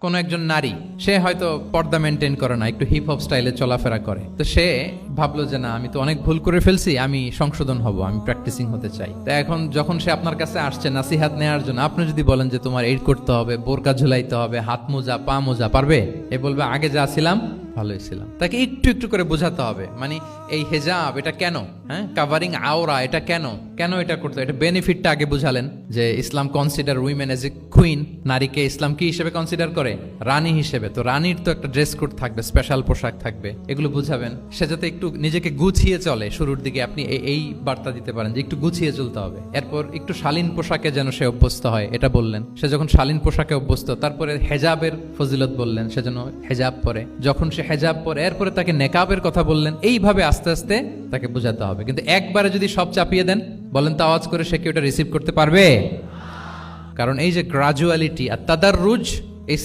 কোন একজন নারী সে হয়তো পর্দা মেনটেন করে না, একটু হিপ হপ স্টাইলে চলাফেরা করে, তো সে ভাবলো যে না, আমি তো অনেক ভুল করে ফেলছি, আমি সংশোধন হব, আমি প্র্যাকটিসিং হতে চাই। তো এখন যখন সে আপনার কাছে আসছে নাসিহাত নেওয়ার জন্য, আপনি যদি বলেন যে তোমার এই করতে হবে, বোরকা ঝুলাইতে হবে, হাত মোজা পা মোজা, পারবে? এ বলবে আগে যা ছিলাম ভালোই ছিলাম। তাকে একটু একটু করে বোঝাতে হবে, মানে এই হেজাব এটা কেন, হ্যাঁ, কাভারিং আওরা এটা কেন কেন এটা করতে, এটা বেনিফিটটা আগে বুঝালেন যে Islam consider women as a queen, নারীকে ইসলাম কি হিসেবে কনসিডার করে? রানী হিসেবে। তো রানীর তো একটা ড্রেস কোড থাকবে, স্পেশাল পোশাক থাকবে, এগুলো বুঝাবেন। সে যাতে একটু নিজেকে গুছিয়ে চলে, শুরুর দিকে আপনি এই বার্তা দিতে পারেন যে একটু গুছিয়ে চলতে হবে। এরপর একটু শালীন পোশাকে যেন সে অভ্যস্ত হয়, এটা বললেন। সে যখন শালীন পোশাকে অভ্যস্ত, তারপরে হেজাবের ফজিলত বললেন, সে যেন হেজাব পরে। যখন সে হেজাব পরে, এরপরে তাকে নেকাবের কথা বললেন। এইভাবে আস্তে আস্তে তাকে বোঝাতে হবে। কিন্তু একবারে যদি সব চাপিয়ে দেন, বলেন তো আওয়াজ করে, সে কি ওটা রিসিভ করতে পারবে? কারণ এই যে গ্রাজুয়ালিটি আর তাদাররুজ, এই